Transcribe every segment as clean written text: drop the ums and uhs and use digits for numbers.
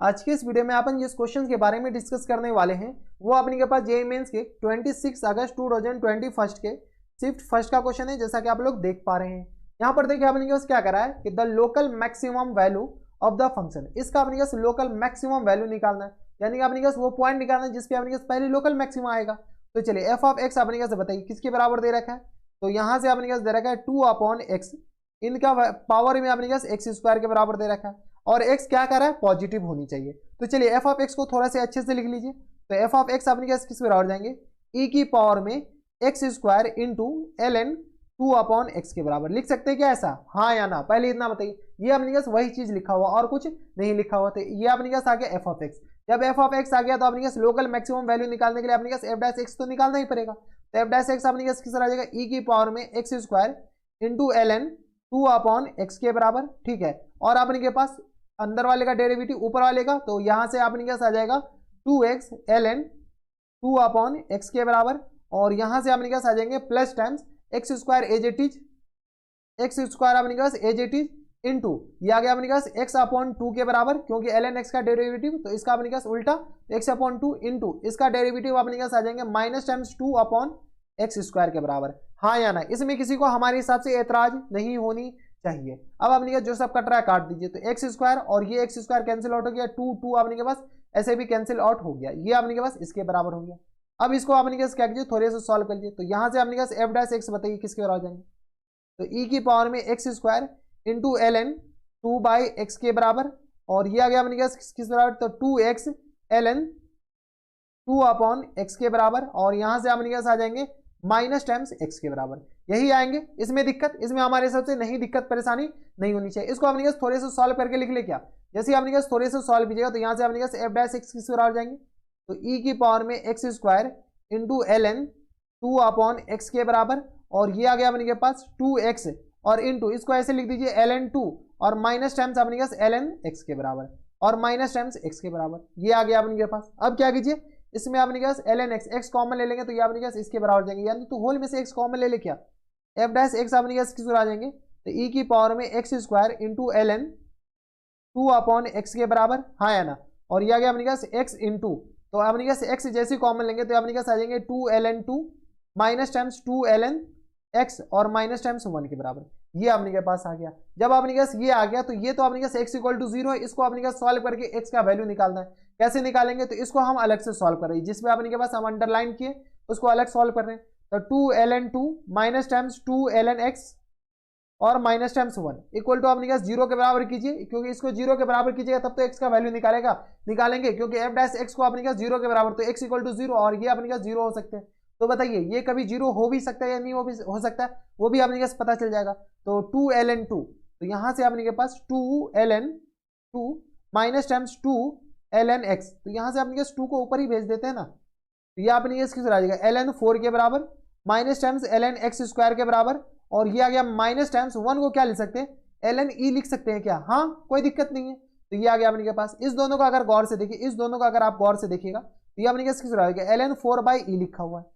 आज के इस वीडियो में अपन जिस क्वेश्चन के बारे में डिस्कस करने वाले हैं वो अपने के पास जेईई मेंस के 26 अगस्त 2021 के शिफ्ट फर्स्ट का क्वेश्चन है, जैसा कि आप लोग देख पा रहे हैं। यहाँ पर देखिए अपने के पास क्या करा है कि the local maximum value of the function, इसका अपने के पास लोकल मैक्सिमम वैल्यू निकालना है, यानी कि अपने के पास वो पॉइंट निकालना है जिसपे अपने के पास पहले लोकल मैक्सिमम आएगा। तो चलिए एफ ऑफ एक्स अपने के पास बताइए किसके बराबर दे रखा है। तो यहाँ से अपने के पास दे रखा है 2/x, इनका पावर में अपने के पास x स्क्वायर के बराबर दे रखा है और x क्या कर रहा है, पॉजिटिव होनी चाहिए। तो चलिए एफ ऑफ एक्स को थोड़ा सा अच्छे से लिख लीजिए। तो एफ ऑफ एक्स अपने के पास किस बराबर जाएंगे, e की पावर में x square into ln 2/x के बराबर लिख सकते हैं क्या ऐसा, हाँ या ना, पहले इतना बताइए। ये अपने के पास वही चीज लिखा हुआ और कुछ नहीं लिखा हुआ। तो ये अपने के पास आ गया एफ ऑफ एक्स। जब एफ ऑफ एक्स आ गया तो अपने के पास लोकल मैक्सिमम वैल्यू निकालने के लिए अपने के पास एफ डैश एक्स तो निकालना ही पड़ेगा। तो एफ डैश एक्स अपने के पास किस तरह आ जाएगा, e की पावर में x square into ln 2/x के बराबर, ठीक है। और अपने के पास अंदर वाले का डेरिवेटिव ऊपर वाले का, तो यहाँ से अपने के पास आ जाएगा 2x ln 2/x के बराबर, और यहाँ से अपने के पास आ जाएंगे plus times X square as it is, X square अपने के पास एज इट इज इंटू ये आ गया अपने के पास x/2 के बराबर, क्योंकि ln x का डेरिवेटिव तो इसका अपने के पास उल्टा x/2 इंटू इसका डेरिवेटिव अपने के पास आ जाएंगे माइनस टाइम्स 2/x स्क्वायर के बराबर, हाँ या ना। इसमें किसी को हमारे हिसाब से एतराज नहीं होनी चाहिए। अब अपने के जो सब कट रहा है काट दीजिए। तो एक्स स्क्वायर और ये एक्स स्क्वायर कैंसिल आउट हो गया, 2 अपने के पास ऐसे भी कैंसिल आउट हो गया, ये अपने के पास इसके बराबर हो गया। अब इसको अपने के पास क्या कीजिए, थोड़े से सॉल्व कर लीजिए। तो यहाँ से अपने के पास एफ डैश एक्स बताइए किसके बराबर जाएंगे। तो ई की पावर में x square into ln 2/x के बराबर, और ये आ गया अपने के पास किस बराबर, तो 2x ln 2/x के बराबर, और यहाँ से अपने के पास आ जाएंगे माइनस टाइम्स x के बराबर, यही आएंगे। इसमें दिक्कत, इसमें हमारे हिसाब से नहीं दिक्कत परेशानी नहीं होनी चाहिए। इसको अपने के पास थोड़े से सॉल्व करके लिख ले क्या, जैसे अपने के पास थोड़े से सॉल्व कीजिएगा तो यहाँ से अपने के पास एफ डैश एक्स किस बराबर जाएंगे। तो e की पावर में x square into ln 2/x के बराबर, और ये आ गया अपने के पास 2x और इंटू इसको ऐसे लिख दीजिए ln 2 और माइनस टाइम्स अपने के पास ln x के बराबर और माइनस टाइम्स x के बराबर, ये आ गया अपने के पास। अब क्या कीजिए, इसमें अपने के पास ln x कॉमन ले लेंगे तो ये अपने के पास इसके बराबर जाएंगे, यानी तो होल में से x कॉमन ले ले क्या, एफ डैश एक्स अपने के पास किस आ जाएंगे। तो e की पावर में x square into ln 2/x के बराबर, हाँ या ना। और ये आ गया अपने के पास x इंटू, तो अपने के पास x जैसे कॉमन लेंगे तो अपने के पास आ जाएंगे 2 ln 2 minus times 2 ln x और माइनस टाइम्स 1 के बराबर, ये अपने के पास आ गया। जब अपने के पास ये आ गया तो ये तो अपने के पास x इक्वल टू 0 है, इसको अपने के पास सॉल्व करके x का वैल्यू निकालना है। कैसे निकालेंगे, तो इसको हम अलग से सॉल्व कर रहे हैं, जिसमें अपने के पास हम अंडरलाइन किए उसको अलग सॉल्व कर रहे हैं। तो 2 ln 2 minus times 2 ln x और माइनस टाइम्स 1 इक्वल टू अपने के पास 0 के बराबर कीजिए, क्योंकि इसको 0 के बराबर कीजिएगा तब तो x का वैल्यू निकालेंगे, क्योंकि f डैश x को अपने के पास 0 के बराबर, तो x इक्वल टू 0 और ये अपने के पास 0 हो सकते हैं। तो बताइए ये कभी 0 हो भी सकता है या नहीं हो सकता है, वो भी अपने के पास पता चल जाएगा। तो 2 ln 2, तो यहाँ से अपने के पास 2 ln 2 minus times 2 ln x, तो यहाँ से अपने के पास 2 को ऊपर ही भेज देते हैं ना, तो ये अपने के किस आ जाएगा ln 4 के बराबर minus times ln x square के बराबर, और ये आ गया माइनस टाइम्स 1 को क्या लिख सकते हैं, ln e लिख सकते हैं क्या, हाँ कोई दिक्कत नहीं है। तो ये आ गया अपने के पास। इस दोनों का अगर गौर से देखिए, इस दोनों का अगर आप गौर से देखिएगा तो ये अपने के किस आ जाएगा, ln 4/e लिखा हुआ है,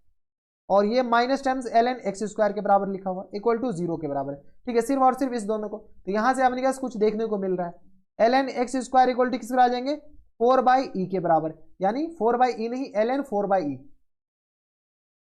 और ये minus times ln x square के बराबर लिखा हुआ है इक्वल टू 0 के बराबर है, ठीक है, सिर्फ और सिर्फ इस दोनों को। तो यहाँ से अपने के पास कुछ देखने को मिल रहा है, ln x square equal to किस आ जाएंगे, 4/e के बराबर, यानी 4/e नहीं ln 4/e,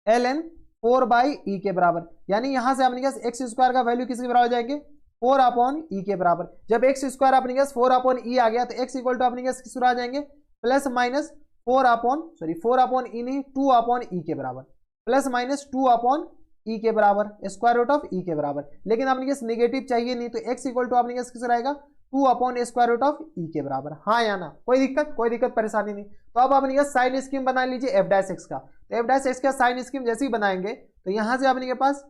ln 4/e के बराबर, यानी यहां से अपने के एक्स स्क्वायर का वैल्यू किसके बराबर जाएंगे, 4/e के बराबर। जब एक्स स्क्वायर अपने के 4/e आ गया तो x इक्वल टू अपने के किस आ जाएंगे, प्लस माइनस 4/e नहीं 2/e के बराबर, प्लस माइनस 2/e के बराबर, स्क्वायर रूट ऑफ e के बराबर। लेकिन अपने के नेगेटिव चाहिए नहीं, तो x इक्वल टू अपने के किस रहेगा, 2/स्क्वायर रूट ऑफ e के बराबर, हाँ या ना, कोई दिक्कत परेशानी नहीं। तो अब अपने साइन स्कीम बना लीजिए एफ डैश एक्स का। तो एफ डैश एक्स का साइन स्कीम जैसे ही बनाएंगे तो यहां से अपने के पास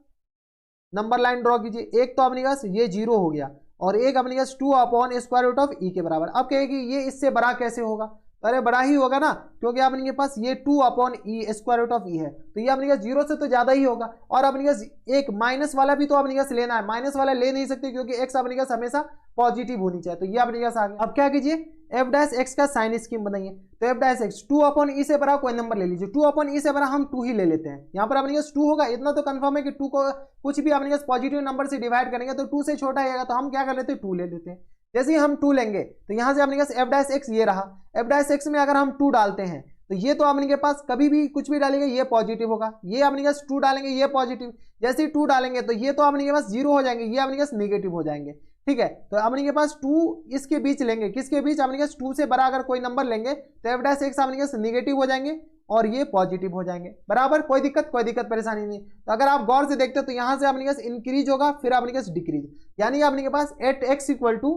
नंबर लाइन ड्रॉ कीजिए। एक तो अपने पास ये 0 हो गया और एक अपने पास 2/स्क्वायर रूट ऑफ e के बराबर। अब कहेगी ये इससे बड़ा कैसे होगा, अरे बड़ा ही होगा ना, क्योंकि अपने के पास ये 2/e square root of e है, तो ये अपने के 0 से तो ज्यादा ही होगा। और अपने के एक माइनस वाला भी तो अपने के लेना है, माइनस वाला ले नहीं सकते क्योंकि x अपने के हमेशा पॉजिटिव होनी चाहिए, तो ये अपने के आ गया। अब क्या कीजिए, एफ डैश एक्स का साइन स्कीम बनाइए। तो एफ डैश एक्स 2/e से बड़ा कोई नंबर ले लीजिए, 2/e से बड़ा हम 2 ही ले लेते हैं। यहाँ पर अपने के 2 होगा, इतना तो कंफर्म है कि 2 को कुछ भी अपने के पॉजिटिव नंबर से डिवाइड करेंगे तो 2 से छोटा आएगा, तो हम क्या कर लेते हैं 2 ले लेते हैं। जैसे ही हम 2 लेंगे तो यहां से अपने पास एफ डैश एक्स ये रहा, एफ डैश एक्स में अगर हम 2 डालते हैं तो ये तो अपने के पास कभी भी कुछ भी डालेंगे ये पॉजिटिव होगा, ये अपने पास 2 डालेंगे ये पॉजिटिव, जैसे ही 2 डालेंगे तो ये तो अपने के पास 0 हो जाएंगे, ये अपने पास नेगेटिव हो जाएंगे। ठीक है, तो अपने के पास 2 इसके बीच लेंगे, किसके बीच, अपने पास 2 से बड़ा अगर कोई नंबर लेंगे तो एफ डैश एक्स अपने पास नेगेटिव हो जाएंगे और ये पॉजिटिव हो जाएंगे। बराबर, कोई दिक्कत परेशानी नहीं। तो अगर आप गौर से देखते हो तो यहां से अपने पास इंक्रीज होगा, फिर अपने पास डिक्रीज, यानी अपने के पास at x equal to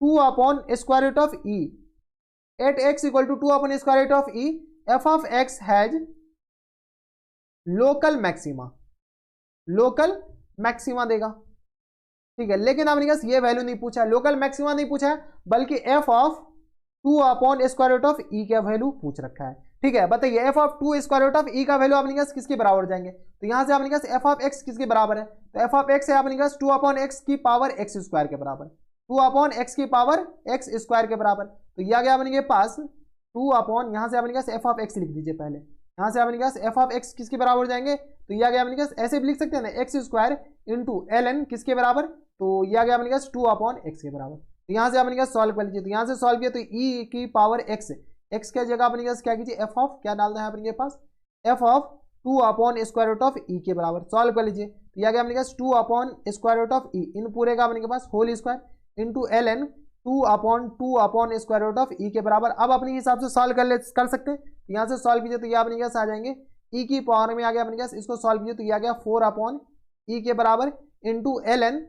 2 upon square root of e, at x equal to 2 upon square root of e, f of x has local maxima, local maxima देगा। ठीक है, लेकिन अपने पास ये वैल्यू नहीं पूछा है, लोकल मैक्सिमा नहीं पूछा है, बल्कि f of 2 upon square root of e का वैल्यू पूछ रखा है। ठीक है, बताइए f of 2 square root of e का वैल्यू अपने पास किसके बराबर जाएंगे, तो यहां से अपने पास एफ ऑफ एक्स किसके बराबर है, तो एफ ऑफ एक्स है अपने पास 2 अपॉन एक्स की पावर एक्स स्क्वायर के बराबर, 2 अपॉन एक्स की पावर एक्स स्क्वायर के बराबर। तो यह आ गया अपने पास 2 अपॉन, यहां से अपने पास एफ ऑफ एक्स लिख दीजिए पहले, यहां से अपने पास एफ ऑफ एक्स किसके बराबर हो जाएंगे, तो यह आ गया अपने पास, ऐसे भी लिख सकते हैं ना, X square into L N किसके बराबर, तो यह आ गया अपने पास 2 अपॉन एक्स के बराबर। तो यहाँ से अपने पास सॉल्व कर लीजिए, तो यहाँ से सॉल्व किया तो ई की पावर एक्स, एक्स की जगह अपने पास क्या कीजिए, एफ ऑफ क्या डालना है अपने पास, f of 2 upon square root of e के बराबर, सॉल्व कर लीजिए। तो यह गया अपने पास 2 upon square root of e, इन पूरे का अपने के पास whole square into L n 2 upon square root of e के बराबर। अब अपने हिसाब से सॉल्व कर सकते हैं, तो यहाँ से सॉल्व कीजिए तो यह अपने पास आ जाएंगे ई की पावर में आ गया अपने पास, इसको सॉल्व कीजिए तो यह आ गया 4 अपॉन ई के बराबर into L n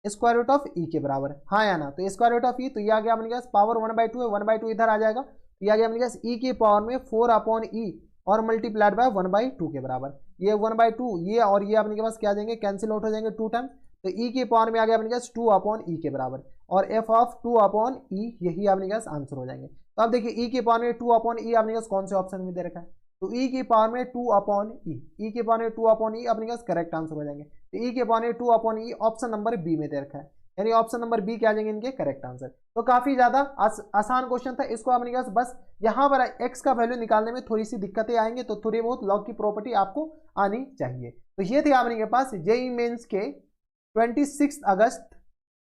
square root of e के बराबर, हाँ या ना, तो स्क्वायर रूट ऑफ ई, तो ये आ गया अपने पास पावर 1/2 है, 1/2 इधर आ जाएगा, तो ये आ गया अपने पास ई की पावर में 4 अपॉन ई और मल्टीप्लाइड बाय 1/2 के बराबर, ये 1/2 ये और ये अपने के पास क्या आ जाएंगे, कैंसिल आउट हो जाएंगे 2 टाइम, तो ई की पावर में आ गया अपने पास 2 अपॉन ई के बराबर और एफ ऑफ 2 अपॉन ई, यही अपने पास आंसर हो जाएंगे। तो अब देखिए ई की पावर में 2 अपॉन ई अपने पास कौन से ऑप्शन में दे रखा है, तो ई की पावर में 2 अपॉन ई, ई की पावर में 2 अपॉन ई अपने पास करेक्ट आंसर हो जाएंगे। तो ई के पावर में 2 upon E option number B में दे रखा है, यानी ऑप्शन नंबर बी क्या आ जाएंगे इनके करेक्ट आंसर। तो काफी ज्यादा आसान क्वेश्चन था, इसको अपने पास बस यहाँ पर एक्स का वैल्यू निकालने में थोड़ी सी दिक्कतें आएंगे, तो थोड़ी बहुत लॉग की प्रॉपर्टी आपको आनी चाहिए। तो ये थे आपके पास जेईई मेंस के 26 अगस्त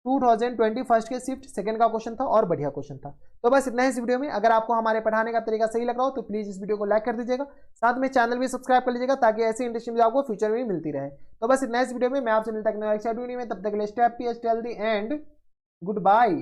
2021 के शिफ्ट सेकंड का क्वेश्चन था और बढ़िया क्वेश्चन था। तो बस इतना ही इस वीडियो में। अगर आपको हमारे पढ़ाने का तरीका सही लग रहा हो तो प्लीज इस वीडियो को लाइक कर दीजिएगा, साथ में चैनल भी सब्सक्राइब कर लीजिएगा ताकि ऐसी इंटरेस्टिंग वीडियो आपको फ्यूचर में मिलती रहे। तो बस इतना इस वीडियो में, मैं आपसे मिलता हूं नेक्स्ट वीडियो में, तब तक के लिए stay happy, stay healthy and good bye.